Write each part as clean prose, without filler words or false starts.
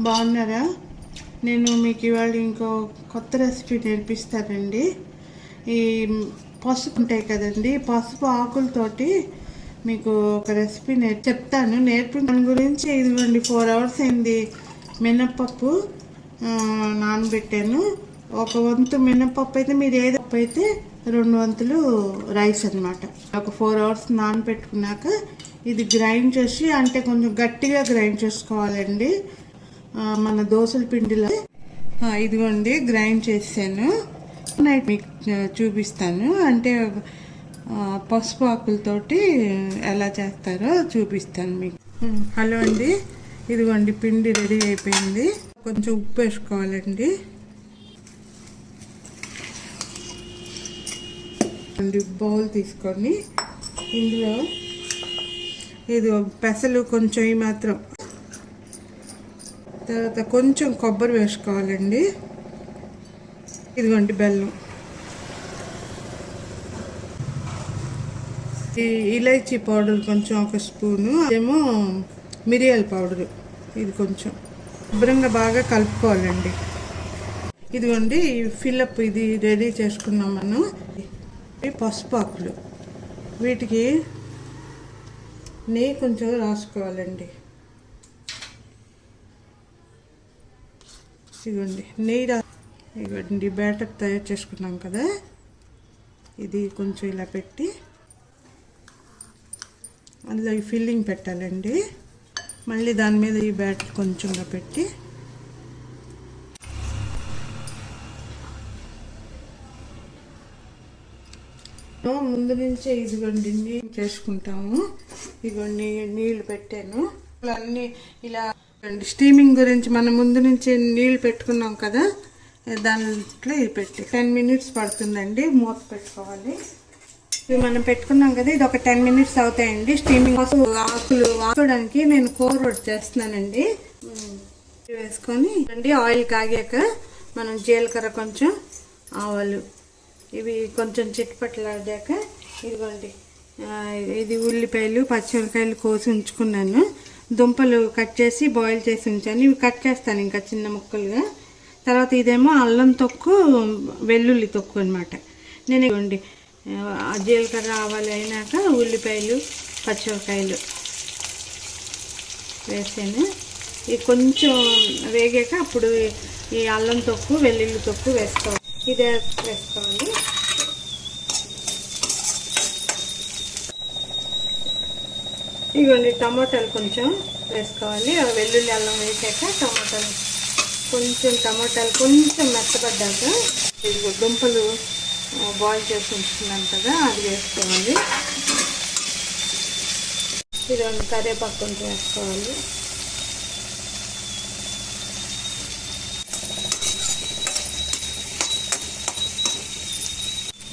బాగున్నారా? నేను మీకు ఇవాళ ఇంకో కొత్త రెసిపీ నేర్పిస్తానండి. ఈ పసుపు ఉంటాయి కదండి, పసుపు ఆకులతోటి మీకు ఒక రెసిపీ చెప్తాను. దాని గురించి ఇదిగోండి 4 hours అయింది. మినప్పప్పు నానబెట్టాను. ఒక వంతు మినప్పప్పు అయితే, మీరు ఏదో పప్పు అయితే 2 వంతులు రైస్ అనమాట. ఒక 4 hours నానబెట్టుకున్నాక ఇది గ్రైండ్ చేసి, అంటే కొంచెం గట్టిగా గ్రైండ్ చేసుకోవాలండి. మన దోశల పిండిలో ఇదిగోండి గ్రైండ్ చేసాను. నైట్ మీకు చూపిస్తాను, అంటే పసుపు ఆకులతోటి ఎలా చేస్తారో చూపిస్తాను మీకు. హలో అండి, ఇదిగోండి పిండి రెడీ అయిపోయింది. కొంచెం ఉప్పు వేసుకోవాలండి. బౌల్ తీసుకొని ఇందులో ఇది పెసలు కొంచెం ఈ మాత్రం, తర్వాత కొంచెం కొబ్బరి వేసుకోవాలండి. ఇదిగోండి బెల్లం, ఈ ఇలైచీ పౌడర్ కొంచెం 1 స్పూను, ఏమో మిరియాల పౌడరు, ఇది కొంచెం శుభ్రంగా బాగా కలుపుకోవాలండి. ఇదిగోండి ఫిల్లప్ ఇది రెడీ చేసుకున్నాం మనం. పసుపు ఆకులు, వీటికి నెయ్యి కొంచెం రాసుకోవాలండి. ఇదిగోండి నెయ్యి ఇదిగోండి బ్యాటర్ తయారు చేసుకున్నాం కదా, ఇది కొంచెం ఇలా పెట్టి అందులో ఈ ఫిల్లింగ్ పెట్టాలండి. మళ్ళీ దాని మీద ఈ బ్యాటర్ కొంచెంగా పెట్టి ముందు నుంచే ఇదిగోండి నీళ్ళు చేసుకుంటాము. ఇదిగోండి నీళ్ళు పెట్టాను. అన్నీ ఇలా స్టీమింగ్ గురించి మనం ముందు నుంచి నీళ్ళు పెట్టుకున్నాం కదా, దాంట్లో ఇది పెట్టి 10 minutes పడుతుందండి. మూత పెట్టుకోవాలి. ఇది మనం పెట్టుకున్నాం కదా, ఇది ఒక 10 minutes అవుతాయండి స్టీమింగ్. ఆకులు ఆకడానికి నేను కూర చేస్తున్నానండి. వేసుకొని ఆయిల్ కాగాక మనం జీలకర్ర, కొంచెం ఆవాలు, ఇవి కొంచెం చిట్పట్లాడాక ఇదిగోండి ఇది ఉల్లిపాయలు, పచ్చిమిరకాయలు కోసి ఉంచుకున్నాను. దుంపలు కట్ చేసి బాయిల్ చేసి ఉంచాను. ఇవి కట్ చేస్తాను ఇంకా చిన్న ముక్కలుగా. తర్వాత ఇదేమో అల్లం తొక్కు, వెల్లుల్లి తొక్కు అనమాట. నేను ఇవ్వండి జీలకర్ర ఆవాలు అయినాక ఉల్లిపాయలు, పచ్చిమిరకాయలు వేసాను. ఇది కొంచెం వేగాక అప్పుడు ఈ అల్లం తొక్కు, వెల్లుల్లి తొక్కు వేసుకోవాలి. ఇదే వేసుకోవాలి. ఇవ్వండి టమాటాలు కొంచెం వేసుకోవాలి. వెల్లుల్లి అల్లం వేసాక టమాటాలు కొంచెం మెత్తపడ్డాక ఇదిగో దుంపలు బాయిల్ చేసి ఉంచుకున్నాను కదా, అది వేసుకోవాలి. ఇదిగోండి కరివేపాకు కొంచెం వేసుకోవాలి.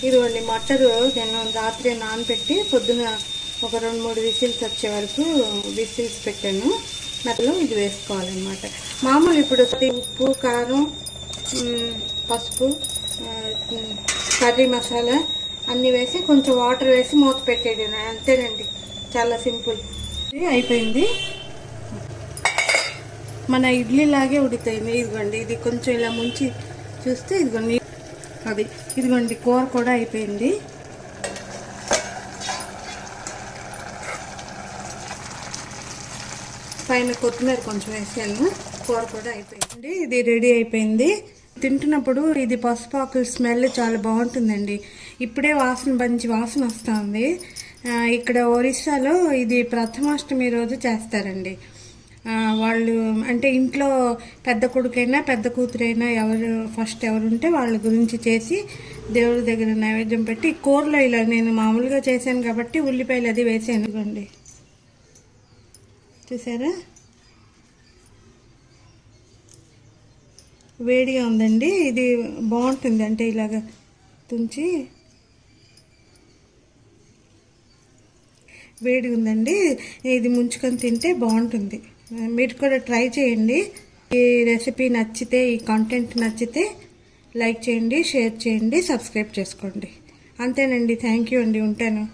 ఇదిగోండి మటరు నేను రాత్రి నానబెట్టి పొద్దున ఒక 2-3 విసిల్స్ వచ్చే వరకు విసిల్స్ పెట్టాను. మధ్యలో ఇది వేసుకోవాలన్నమాట. మామూలు ఇప్పుడు ఉప్పు, కారం, పసుపు, కర్రీ మసాలా అన్నీ వేసి కొంచెం వాటర్ వేసి మూత పెట్టేది, అంతేనండి. చాలా సింపుల్. అయిపోయింది. మన ఇడ్లీ లాగే ఉడుకుతాయి. ఇదిగోండి ఇది కొంచెం ఇలా ముంచి చూస్తే ఇదిగోండి ఇదిగోండి కూర కూడా అయిపోయింది. పైన కొత్తిమీర కొంచెం వేసాను. కూర కూడా అయిపోయింది. ఇది రెడీ అయిపోయింది. తింటున్నప్పుడు ఇది పసుపు ఆకుల స్మెల్ చాలా బాగుంటుందండి. ఇప్పుడే మంచి వాసన వస్తుంది. ఇక్కడ ఒరిస్సాలో ఇది ప్రథమాష్టమి రోజు చేస్తారండి. వాళ్ళు అంటే ఇంట్లో పెద్ద కొడుకైనా పెద్ద కూతురైనా ఎవరు ఉంటే వాళ్ళ గురించి చేసి దేవుడి దగ్గర నైవేద్యం పెట్టి, కూరలో ఇలా నేను మామూలుగా చేశాను కాబట్టి ఉల్లిపాయలు అది వేసాను. ఇవ్వండి చూసారా, వేడిగా ఉందండి. ఇది బాగుంటుంది, అంటే ఇలాగ తుంచి వేడి ఉందండి. ఇది ముంచుకొని తింటే బాగుంటుంది. మీరు కూడా ట్రై చేయండి. ఈ రెసిపీ నచ్చితే, ఈ కంటెంట్ నచ్చితే లైక్ చేయండి, షేర్ చేయండి, సబ్స్క్రైబ్ చేసుకోండి. అంతేనండి. థ్యాంక్ యూ అండి. ఉంటాను.